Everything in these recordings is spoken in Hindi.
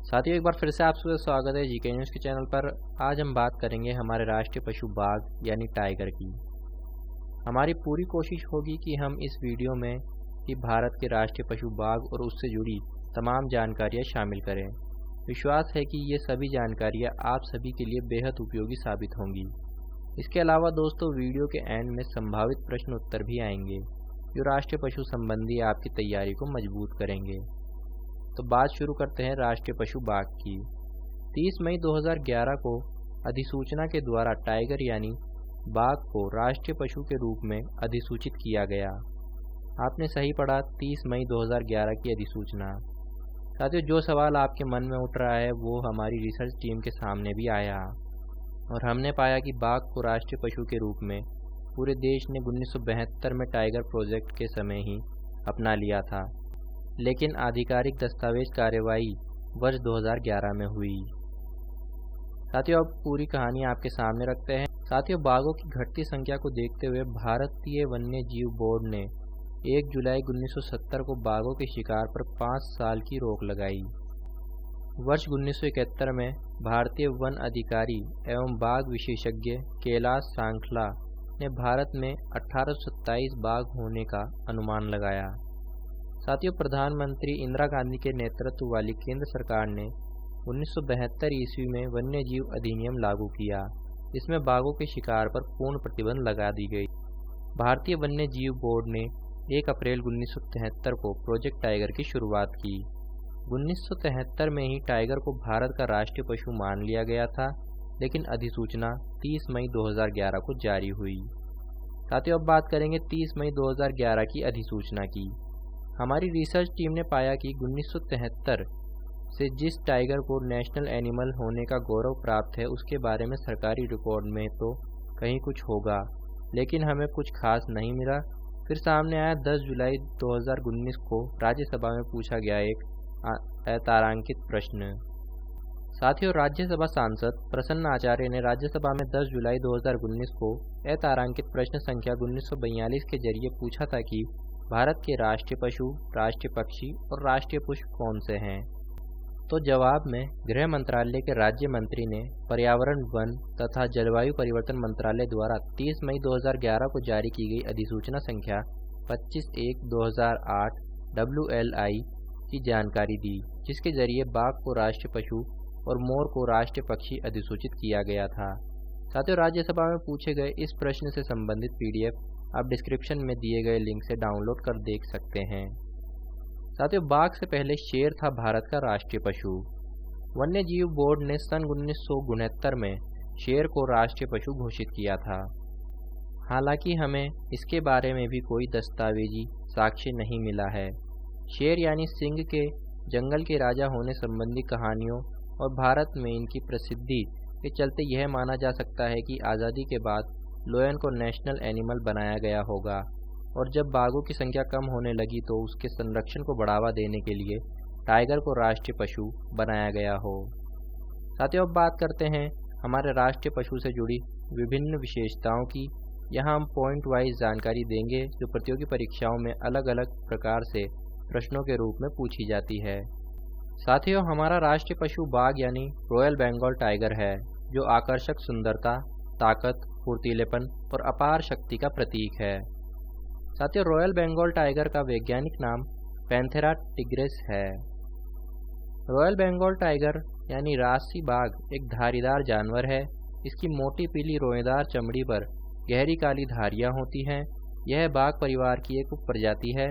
साथियों, एक बार फिर से आप सबका स्वागत है जीके न्यूज़ के चैनल पर। आज हम बात करेंगे हमारे राष्ट्रीय पशु बाघ यानी टाइगर की। हमारी पूरी कोशिश होगी कि हम इस वीडियो में कि भारत के राष्ट्रीय पशु बाघ और उससे जुड़ी तमाम जानकारियां शामिल करें। विश्वास है कि ये सभी जानकारियां आप सभी के लिए बेहद उपयोगी साबित होंगी। इसके अलावा दोस्तों, वीडियो के एंड में संभावित प्रश्न उत्तर भी आएंगे जो राष्ट्रीय पशु संबंधी आपकी तैयारी को मजबूत करेंगे। तो बात शुरू करते हैं राष्ट्रीय पशु बाघ की। 30 मई 2011 को अधिसूचना के द्वारा टाइगर यानी बाघ को राष्ट्रीय पशु के रूप में अधिसूचित किया गया। आपने सही पढ़ा, 30 मई 2011 की अधिसूचना। साथियों, जो सवाल आपके मन में उठ रहा है वो हमारी रिसर्च टीम के सामने भी आया और हमने पाया कि बाघ को राष्ट्रीय पशु के रूप में पूरे देश ने 1972 में टाइगर प्रोजेक्ट के समय ही अपना लिया था, लेकिन आधिकारिक दस्तावेज कार्यवाही वर्ष 2011 में हुई। साथियों, अब पूरी कहानी आपके सामने रखते हैं। साथियों, बाघों की घटती संख्या को देखते हुए भारतीय वन्य जीव बोर्ड ने 1 जुलाई 1970 को बाघों के शिकार पर 5 साल की रोक लगाई। वर्ष 1971 में भारतीय वन अधिकारी एवं बाघ विशेषज्ञ कैलाश सांखला ने भारत में 1827 बाघ होने का अनुमान लगाया। साथियों, प्रधानमंत्री इंदिरा गांधी के नेतृत्व वाली केंद्र सरकार ने 1972 ईस्वी में वन्य जीव अधिनियम लागू किया। इसमें बाघों के शिकार पर पूर्ण प्रतिबंध लगा दी गई। भारतीय वन्य जीव बोर्ड ने 1 अप्रैल 1973 को प्रोजेक्ट टाइगर की शुरुआत की। 1973 में ही टाइगर को भारत का राष्ट्रीय पशु मान लिया गया था, लेकिन अधिसूचना 30 मई 2011 को जारी हुई। साथियों, अब बात करेंगे 30 मई 2011 की अधिसूचना की। हमारी रिसर्च टीम ने पाया कि 1973 से जिस टाइगर को नेशनल एनिमल होने का गौरव प्राप्त है उसके बारे में सरकारी रिकॉर्ड में तो कहीं कुछ होगा, लेकिन हमें कुछ खास नहीं मिला। फिर सामने आया 10 जुलाई 2019 को राज्यसभा में पूछा गया एक अतारांकित प्रश्न। साथियों, राज्यसभा सांसद प्रसन्न आचार्य ने राज्यसभा में 10 जुलाई 2019 को अतारांकित प्रश्न संख्या 1942 के जरिए पूछा था कि भारत के राष्ट्रीय पशु, राष्ट्रीय पक्षी और राष्ट्रीय पुष्प कौन से हैं। तो जवाब में गृह मंत्रालय के राज्य मंत्री ने पर्यावरण, वन तथा जलवायु परिवर्तन मंत्रालय द्वारा 30 मई 2011 को जारी की गई अधिसूचना संख्या 25/1/2008 WLI की जानकारी दी, जिसके जरिए बाघ को राष्ट्रीय पशु और मोर को राष्ट्रीय पक्षी अधिसूचित किया गया था। साथियों, राज्यसभा में पूछे गए इस प्रश्न से संबंधित PDF आप डिस्क्रिप्शन में दिए गए लिंक से डाउनलोड कर देख सकते हैं। साथियों, बाघ से पहले शेर था भारत का राष्ट्रीय पशु। वन्य जीव बोर्ड ने सन 1969 में शेर को राष्ट्रीय पशु घोषित किया था। हालांकि हमें इसके बारे में भी कोई दस्तावेजी साक्ष्य नहीं मिला है। शेर यानी सिंह के जंगल के राजा होने संबंधी कहानियों और भारत में इनकी प्रसिद्धि के चलते यह माना जा सकता है कि आज़ादी के बाद लोयन को नेशनल एनिमल बनाया गया होगा और जब बाघों की संख्या कम होने लगी तो उसके संरक्षण को बढ़ावा देने के लिए टाइगर को राष्ट्रीय पशु बनाया गया हो। साथियों, अब बात करते हैं हमारे राष्ट्रीय पशु से जुड़ी विभिन्न विशेषताओं की। यहाँ हम पॉइंट वाइज जानकारी देंगे जो प्रतियोगी परीक्षाओं में अलग अलग प्रकार से प्रश्नों के रूप में पूछी जाती है। साथियों, हमारा राष्ट्रीय पशु बाघ यानी रॉयल बंगाल टाइगर है, जो आकर्षक सुंदरता, ताकत, फुर्तीलेपन और अपार शक्ति का प्रतीक है। साथियों, रॉयल बंगाल टाइगर का वैज्ञानिक नाम पैंथेरा टिग्रिस है। रॉयल बंगाल टाइगर यानी राजसी बाघ एक धारीदार जानवर है। इसकी मोटी पीली रोएदार चमड़ी पर गहरी काली धारियां होती हैं। यह बाघ परिवार की एक उपप्रजाति है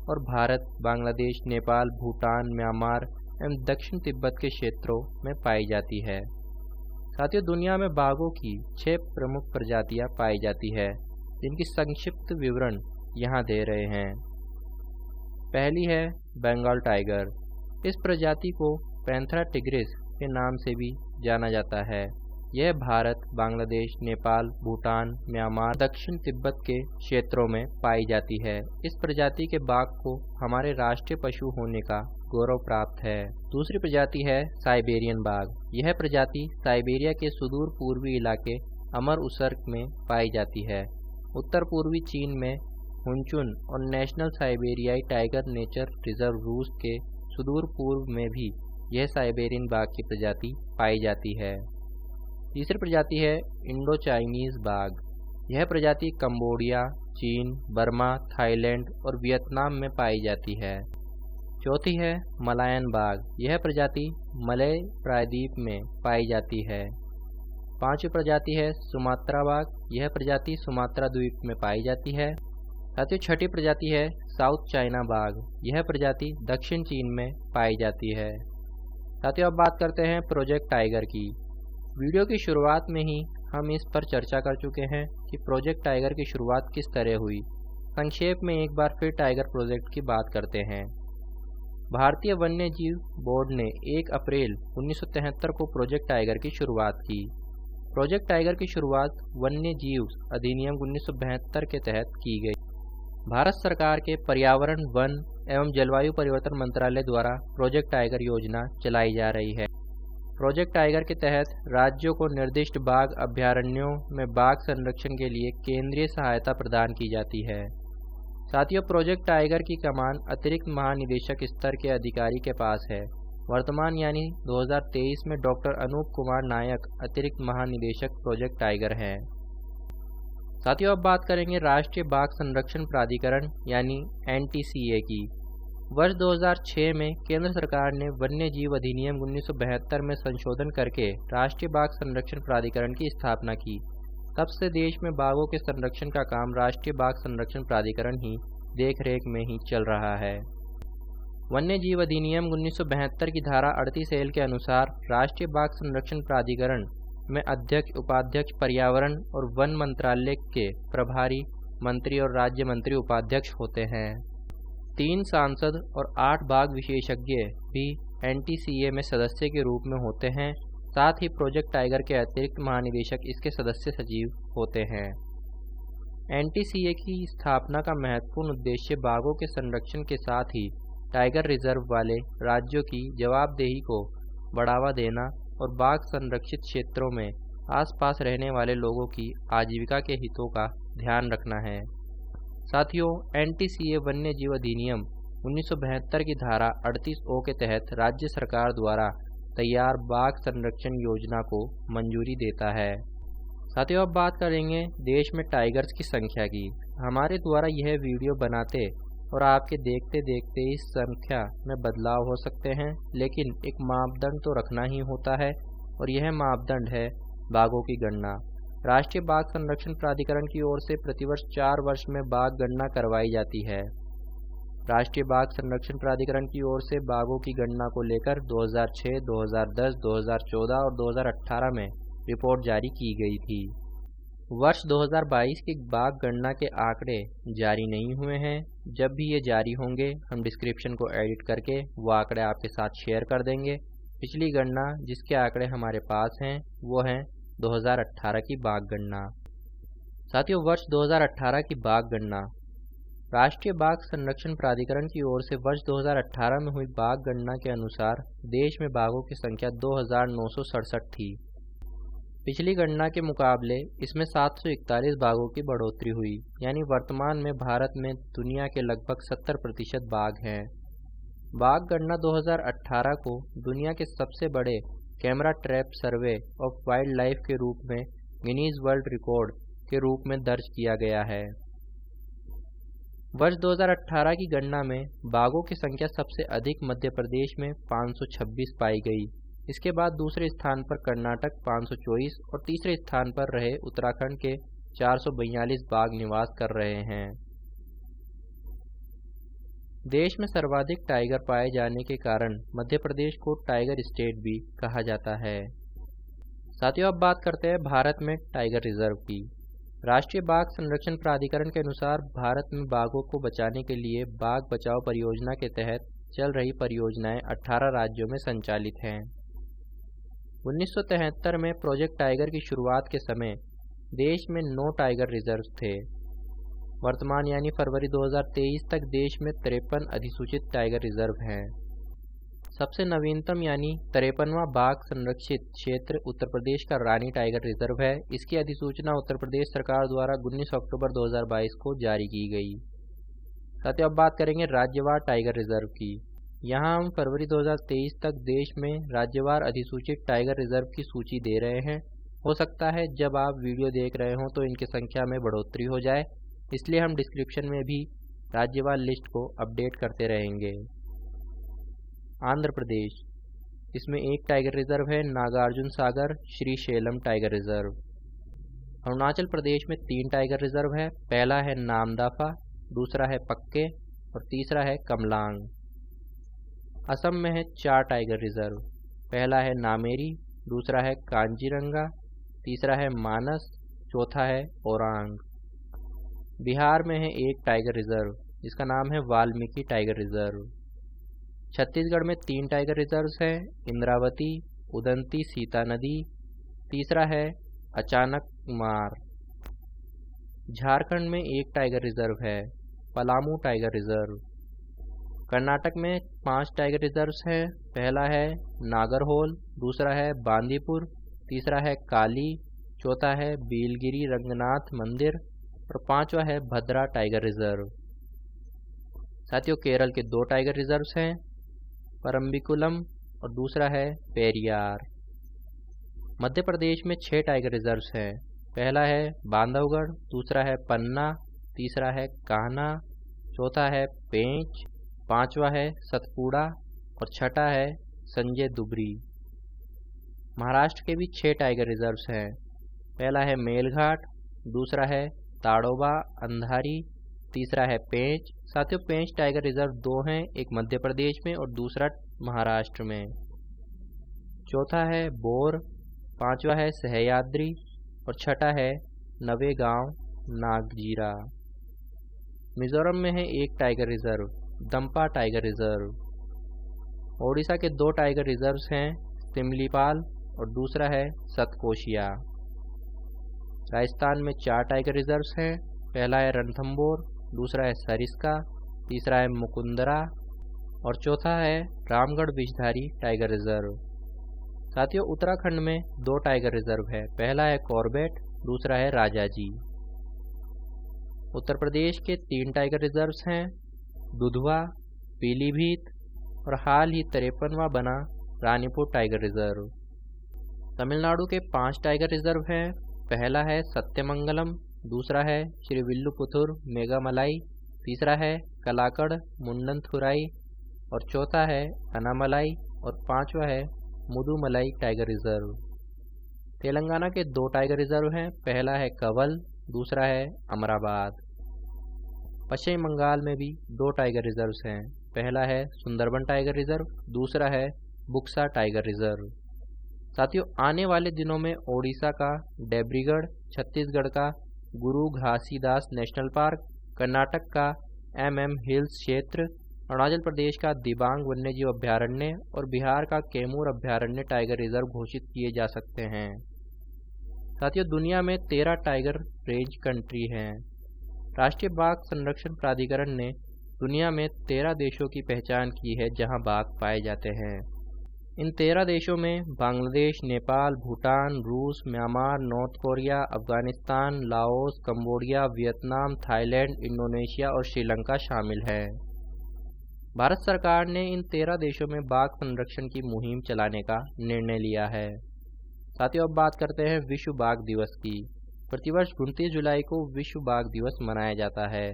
और भारत, बांग्लादेश, नेपाल, भूटान, म्यांमार एवं दक्षिण तिब्बत के क्षेत्रों में पाई जाती है। साथियों, दुनिया में बाघों की 6 प्रमुख प्रजातियां पाई जाती है, जिनकी संक्षिप्त विवरण यहाँ दे रहे हैं। पहली है बंगाल टाइगर। इस प्रजाति को पैंथेरा टिग्रिस के नाम से भी जाना जाता है। यह भारत, बांग्लादेश, नेपाल, भूटान, म्यांमार, दक्षिण तिब्बत के क्षेत्रों में पाई जाती है। इस प्रजाति के बाघ को हमारे राष्ट्रीय पशु होने का गौरव प्राप्त है। दूसरी प्रजाति है साइबेरियन बाघ। यह प्रजाति साइबेरिया के सुदूर पूर्वी इलाके अमर उसर्ग में पाई जाती है। उत्तर पूर्वी चीन में हुनचुन और नेशनल साइबेरियाई टाइगर नेचर रिजर्व रूस के सुदूर पूर्व में भी यह साइबेरियन बाघ की प्रजाति पाई जाती है। तीसरी प्रजाति है इंडो चाइनीज बाघ। यह प्रजाति कंबोडिया, चीन, बर्मा, थाईलैंड और वियतनाम में पाई जाती है। चौथी है मलायन बाघ। यह प्रजाति मलय प्रायद्वीप में पाई जाती है। पांचवी प्रजाति है सुमात्रा बाघ। यह प्रजाति सुमात्रा द्वीप में पाई जाती है। साथियों छठी प्रजाति है साउथ चाइना बाघ। यह प्रजाति दक्षिण चीन में पाई जाती है। साथियों अब बात करते हैं प्रोजेक्ट टाइगर की। वीडियो की शुरुआत में ही हम इस पर चर्चा कर चुके हैं कि प्रोजेक्ट टाइगर की शुरुआत किस तरह हुई। संक्षेप में एक बार फिर टाइगर प्रोजेक्ट की बात करते हैं। भारतीय वन्य जीव बोर्ड ने 1 अप्रैल 1973 को प्रोजेक्ट टाइगर की शुरुआत की। प्रोजेक्ट टाइगर की शुरुआत वन्य जीव अधिनियम 1972 के तहत की गई। भारत सरकार के पर्यावरण, वन एवं जलवायु परिवर्तन मंत्रालय द्वारा प्रोजेक्ट टाइगर योजना चलाई जा रही है। प्रोजेक्ट टाइगर के तहत राज्यों को निर्दिष्ट बाघ अभयारण्यों में बाघ संरक्षण के लिए केंद्रीय सहायता प्रदान की जाती है। साथियों प्रोजेक्ट टाइगर की कमान अतिरिक्त महानिदेशक स्तर के अधिकारी के पास है। वर्तमान यानी 2023 में डॉक्टर अनूप कुमार नायक अतिरिक्त महानिदेशक प्रोजेक्ट टाइगर हैं। साथियों अब बात करेंगे राष्ट्रीय बाघ संरक्षण प्राधिकरण यानी NTCA की। वर्ष 2006 में केंद्र सरकार ने वन्य जीव अधिनियम 1972 में संशोधन करके राष्ट्रीय बाघ संरक्षण प्राधिकरण की स्थापना की। तब से देश में बाघों के संरक्षण का काम राष्ट्रीय बाघ संरक्षण प्राधिकरण ही देखरेख में ही चल रहा है। वन्य जीव अधिनियम 1972 की धारा 38 के अनुसार राष्ट्रीय बाघ संरक्षण प्राधिकरण में अध्यक्ष, उपाध्यक्ष पर्यावरण और वन मंत्रालय के प्रभारी मंत्री और राज्य मंत्री उपाध्यक्ष होते हैं। 3 सांसद और 8 बाघ विशेषज्ञ भी NTCA में सदस्य के रूप में होते हैं। साथ ही प्रोजेक्ट टाइगर के अतिरिक्त महानिदेशक इसके सदस्य सचिव होते हैं। NTCA की स्थापना का महत्वपूर्ण उद्देश्य बाघों के संरक्षण के साथ ही टाइगर रिजर्व वाले राज्यों की जवाबदेही को बढ़ावा देना और बाघ संरक्षित क्षेत्रों में आसपास रहने वाले लोगों की आजीविका के हितों का ध्यान रखना है। साथियों NTCA वन्य जीव अधिनियम 1972 की धारा 38O के तहत राज्य सरकार द्वारा तैयार बाघ संरक्षण योजना को मंजूरी देता है। साथियों अब बात करेंगे देश में टाइगर्स की संख्या की। हमारे द्वारा यह वीडियो बनाते और आपके देखते देखते इस संख्या में बदलाव हो सकते हैं, लेकिन एक मापदंड तो रखना ही होता है और यह मापदंड है बाघों की गणना। राष्ट्रीय बाघ संरक्षण प्राधिकरण की ओर से प्रतिवर्ष 4 वर्ष में बाघ गणना करवाई जाती है। राष्ट्रीय बाघ संरक्षण प्राधिकरण की ओर से बाघों की गणना को लेकर 2006, 2010, 2014 और 2018 में रिपोर्ट जारी की गई थी। वर्ष 2022 की बाघ गणना के आंकड़े जारी नहीं हुए हैं। जब भी ये जारी होंगे हम डिस्क्रिप्शन को एडिट करके वो आंकड़े आपके साथ शेयर कर देंगे। पिछली गणना जिसके आंकड़े हमारे पास हैं वो हैं 2018 की बाघ गणना। साथियों वर्ष 2018 की बाघ गणना। राष्ट्रीय बाघ संरक्षण प्राधिकरण की ओर से वर्ष 2018 में हुई बाघ गणना के अनुसार देश में बाघों की संख्या 2967 थी। पिछली गणना के मुकाबले इसमें 741 बाघों की बढ़ोतरी हुई, यानी वर्तमान में भारत में दुनिया के लगभग 70% बाघ हैं। बाघ गणना 2018 को दुनिया के सबसे बड़े camera trap survey of wild life के रूप में गिनीज वर्ल्ड रिकॉर्ड के रूप में दर्ज किया गया है। वर्ष 2018 की गणना में बाघों की संख्या सबसे अधिक मध्य प्रदेश में 526 पाई गई। इसके बाद दूसरे स्थान पर कर्नाटक 524 और तीसरे स्थान पर रहे उत्तराखंड के 442 बाघ निवास कर रहे हैं। देश में सर्वाधिक टाइगर पाए जाने के कारण मध्य प्रदेश को टाइगर स्टेट भी कहा जाता है। साथियों अब बात करते हैं भारत में टाइगर रिजर्व की। राष्ट्रीय बाघ संरक्षण प्राधिकरण के अनुसार भारत में बाघों को बचाने के लिए बाघ बचाओ परियोजना के तहत चल रही परियोजनाएं 18 राज्यों में संचालित हैं। 1973 में प्रोजेक्ट टाइगर की शुरुआत के समय देश में 9 टाइगर रिजर्व थे। वर्तमान यानी फरवरी 2023 तक देश में 53 अधिसूचित टाइगर रिजर्व हैं। सबसे नवीनतम यानी 53वां बाघ संरक्षित क्षेत्र उत्तर प्रदेश का रानी टाइगर रिजर्व है। इसकी अधिसूचना उत्तर प्रदेश सरकार द्वारा 19 अक्टूबर 2022 को जारी की गई। साथ ही अब बात करेंगे राज्यवार टाइगर रिजर्व की। यहाँ हम फरवरी 2023 तक देश में राज्यवार अधिसूचित टाइगर रिजर्व की सूची दे रहे हैं। हो सकता है जब आप वीडियो देख रहे हो तो इनकी संख्या में बढ़ोतरी हो जाए, इसलिए हम डिस्क्रिप्शन में भी राज्यवार लिस्ट को अपडेट करते रहेंगे। आंध्र प्रदेश, इसमें एक टाइगर रिजर्व है नागार्जुन सागर श्रीशैलम टाइगर रिजर्व। अरुणाचल प्रदेश में 3 टाइगर रिजर्व है, पहला है नामदाफा, दूसरा है पक्के और तीसरा है कमलांग। असम में है 4 टाइगर रिजर्व, पहला है नामेरी, दूसरा है कांजीरंगा, तीसरा है मानस, चौथा है ओरांग। बिहार में है एक टाइगर रिजर्व जिसका नाम है वाल्मीकि टाइगर रिजर्व। छत्तीसगढ़ में 3 टाइगर रिजर्व्स हैं, इंद्रावती, उदंती सीता नदी, तीसरा है अचानक मार। झारखंड में एक टाइगर रिजर्व है, पलामू टाइगर रिजर्व। कर्नाटक में 5 टाइगर रिजर्व्स हैं, पहला है नागरहोल, दूसरा है बांदीपुर, तीसरा है काली, चौथा है बीलगिरी रंगनाथ मंदिर और 5वां है भद्रा टाइगर रिजर्व। साथियों, केरल के 2 टाइगर रिजर्व्स हैं, परम्बिकुलम और दूसरा है पेरियार। मध्य प्रदेश में 6 टाइगर रिजर्व्स हैं, पहला है बांधवगढ़, दूसरा है पन्ना, तीसरा है कान्हा, चौथा है पेंच, 5वां है सतपुड़ा और छठा है संजय दुबरी। महाराष्ट्र के भी 6 टाइगर रिजर्व्स हैं, पहला है मेलघाट, दूसरा है ताड़ोबा अंधारी, तीसरा है पेंच। साथियों, पेंच टाइगर रिजर्व 2 हैं, एक मध्य प्रदेश में और दूसरा महाराष्ट्र में। चौथा है बोर, 5वां है सह्याद्री और छठा है नवेगांव नागजीरा। मिजोरम में है एक tiger reserve, Dampa tiger reserve. Odisha के 2 टाइगर रिजर्व्स हैं, सिमलीपाल और दूसरा है सतकोशिया। राजस्थान में 4 टाइगर रिजर्व्स हैं, पहला है रणथंबोर, दूसरा है सरिस्का, तीसरा है मुकुंदरा और चौथा है रामगढ़ विषधारी टाइगर रिजर्व। साथियों, उत्तराखंड में 2 टाइगर रिजर्व है, पहला है कॉर्बेट, दूसरा है राजाजी। उत्तर प्रदेश के 3 टाइगर रिजर्व्स हैं, दुधवा, पीलीभीत और हाल ही 53वां बना रानीपुर टाइगर रिजर्व। तमिलनाडु के 5 टाइगर रिजर्व हैं, पहला है सत्यमंगलम, दूसरा है श्रीविल्लुपुथुर मेघामलाई, तीसरा है कलाकड़ मुंडनथुराई और चौथा है अनामलाई और 5वां है मुदुमलाई टाइगर रिजर्व। तेलंगाना के 2 टाइगर रिजर्व हैं, पहला है कवल, दूसरा है अमराबाद। पश्चिम बंगाल में भी 2 टाइगर रिजर्व्स हैं, पहला है सुंदरबन टाइगर रिजर्व, दूसरा है बुक्सा टाइगर रिजर्व। साथियों, आने वाले दिनों में ओडिशा का डेब्रीगढ़, छत्तीसगढ़ का गुरु घासीदास नेशनल पार्क, कर्नाटक का MM हिल्स क्षेत्र, अरुणाचल प्रदेश का दिबांग वन्यजीव अभ्यारण्य और बिहार का कैमूर अभ्यारण्य टाइगर रिजर्व घोषित किए जा सकते हैं। साथियों, दुनिया में 13 टाइगर रेंज कंट्री हैं। राष्ट्रीय बाघ संरक्षण प्राधिकरण ने दुनिया में 13 देशों की पहचान की है जहां बाघ पाए जाते हैं। इन 13 देशों में बांग्लादेश, नेपाल, भूटान, रूस, Myanmar, north Korea, Afghanistan, Laos, Cambodia, Vietnam, Thailand, Indonesia और श्रीलंका शामिल है। भारत सरकार ने इन 13 देशों में बाघ संरक्षण की मुहिम चलाने का निर्णय लिया है। साथियों, अब बात करते हैं विश्व बाघ दिवस की। प्रतिवर्ष 29 जुलाई को विश्व बाघ दिवस मनाया जाता है।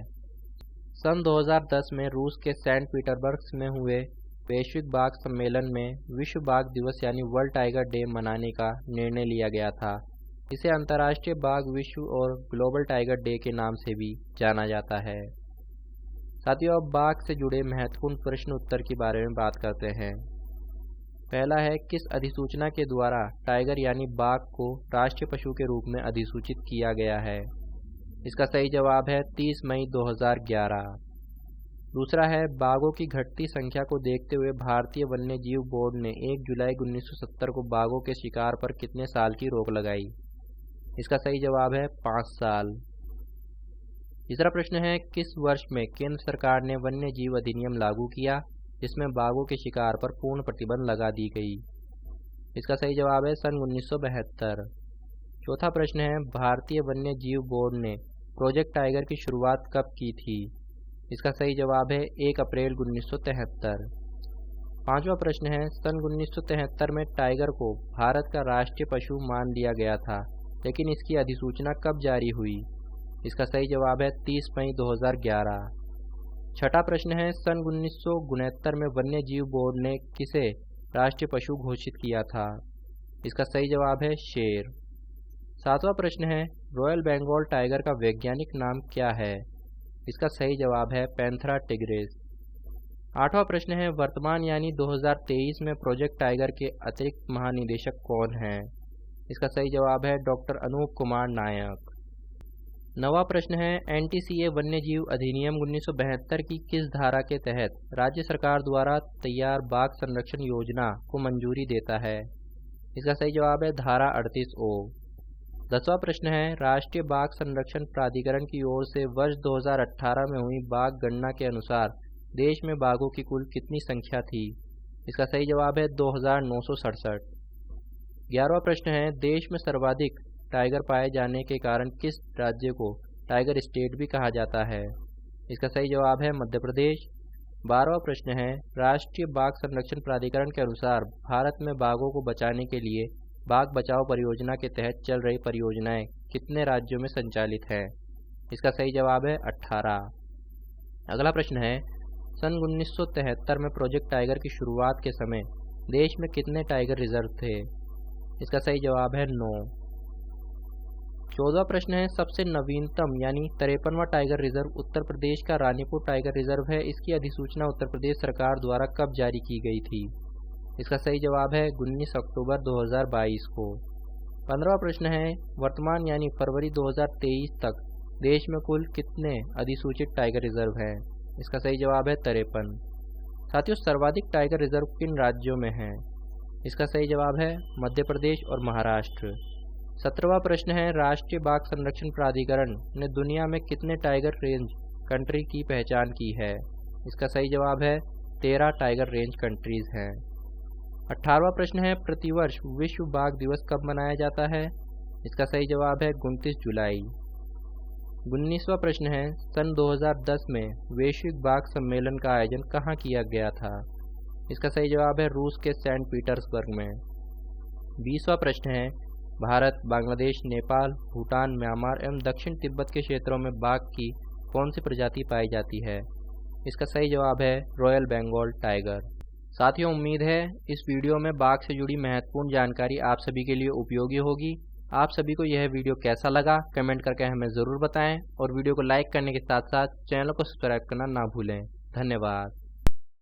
सन 2010 में रूस के सेंट पीटर्सबर्ग में हुए वैश्विक बाघ सम्मेलन में विश्व बाघ दिवस यानी वर्ल्ड टाइगर डे मनाने का निर्णय लिया गया था। इसे अंतर्राष्ट्रीय बाघ विश्व और ग्लोबल टाइगर डे के नाम से भी जाना जाता है। साथियों, अब बाघ से जुड़े महत्वपूर्ण प्रश्न उत्तर के बारे में बात करते हैं। पहला है, किस अधिसूचना के द्वारा टाइगर यानी बाघ को राष्ट्रीय पशु के रूप में अधिसूचित किया गया है? इसका सही जवाब है 30 मई 2011। दूसरा है, बाघों की घटती संख्या को देखते हुए भारतीय वन्य जीव बोर्ड ने 1 जुलाई 1970 को बाघों के शिकार पर कितने साल की रोक लगाई? इसका सही जवाब है 5 साल। तीसरा प्रश्न है, किस वर्ष में केंद्र सरकार ने वन्य जीव अधिनियम लागू किया जिसमें बाघों के शिकार पर पूर्ण प्रतिबंध लगा दी गई? इसका सही जवाब है सन 1972। चौथा प्रश्न है, भारतीय वन्य जीव बोर्ड ने प्रोजेक्ट टाइगर की शुरुआत कब की थी? इसका सही जवाब है 1 अप्रैल 1973। पांचवा प्रश्न है, सन 1973 में टाइगर को भारत का राष्ट्रीय पशु मान लिया गया था, लेकिन इसकी अधिसूचना कब जारी हुई? इसका सही जवाब है 30 मई 2011। छठा प्रश्न है, सन 1969 में वन्य जीव बोर्ड ने किसे राष्ट्रीय पशु घोषित किया था? इसका सही जवाब है शेर। सातवां प्रश्न है, रॉयल बंगाल टाइगर का वैज्ञानिक नाम क्या है? इसका सही जवाब है पैंथेरा टिग्रिस। आठवां प्रश्न है, वर्तमान यानी 2023 में प्रोजेक्ट टाइगर के अतिरिक्त महानिदेशक कौन हैं? इसका सही जवाब है डॉक्टर अनूप कुमार नायक। नवा प्रश्न है, NTCA वन्यजीव अधिनियम 1972 की किस धारा के तहत राज्य सरकार द्वारा तैयार बाघ संरक्षण योजना को मंजूरी देता है? इसका सही जवाब है धारा 38O। 10वां प्रश्न है, राष्ट्रीय बाघ संरक्षण प्राधिकरण की ओर से वर्ष 2018 में हुई बाघ गणना के अनुसार देश में बाघों की कुल कितनी संख्या थी? इसका सही जवाब है 2967। 11वां प्रश्न है, देश में सर्वाधिक टाइगर पाए जाने के कारण किस राज्य को टाइगर स्टेट भी कहा जाता है? इसका सही जवाब है मध्य प्रदेश। 12वां प्रश्न है, राष्ट्रीय बाघ संरक्षण प्राधिकरण के अनुसार भारत में बाघों को बचाने के लिए बाघ बचाओ परियोजना के तहत चल रही परियोजनाएं कितने राज्यों में संचालित है? इसका सही जवाब है 18। अगला प्रश्न है, सन 1973 में प्रोजेक्ट टाइगर की शुरुआत के समय देश में कितने टाइगर रिजर्व थे? इसका सही जवाब है 9। 14वां प्रश्न है, सबसे नवीनतम यानी 53वां टाइगर रिजर्व उत्तर प्रदेश का रानीपुर टाइगर रिजर्व है। इसकी अधिसूचना उत्तर प्रदेश सरकार द्वारा कब जारी की गई थी? इसका सही जवाब है 19 अक्टूबर 2022 को। 15वां प्रश्न है, वर्तमान यानी फरवरी 2023 तक देश में कुल कितने अधिसूचित टाइगर रिजर्व हैं? इसका सही जवाब है 53। साथियों, सर्वाधिक टाइगर रिजर्व किन राज्यों में हैं? इसका सही जवाब है मध्य प्रदेश और महाराष्ट्र। 17वां प्रश्न है, राष्ट्रीय बाघ संरक्षण प्राधिकरण ने दुनिया में कितने टाइगर रेंज कंट्री की पहचान की है? इसका सही जवाब है 13 टाइगर रेंज कंट्रीज हैं। 18वां प्रश्न है, प्रतिवर्ष विश्व बाघ दिवस कब मनाया जाता है? इसका सही जवाब है 29 जुलाई। 19वां प्रश्न है, सन 2010 में वैश्विक बाघ सम्मेलन का आयोजन कहाँ किया गया था? इसका सही जवाब है रूस के सेंट पीटर्सबर्ग में। 20वां प्रश्न है, भारत, बांग्लादेश, नेपाल, भूटान, म्यांमार एवं दक्षिण तिब्बत के क्षेत्रों में बाघ की कौन सी प्रजाति पाई जाती है? इसका सही जवाब है रॉयल बंगाल टाइगर। साथियों, उम्मीद है इस वीडियो में बाघ से जुड़ी महत्वपूर्ण जानकारी आप सभी के लिए उपयोगी होगी। आप सभी को यह वीडियो कैसा लगा कमेंट करके हमें ज़रूर बताएं और वीडियो को लाइक करने के साथ साथ चैनल को सब्सक्राइब करना ना भूलें। धन्यवाद।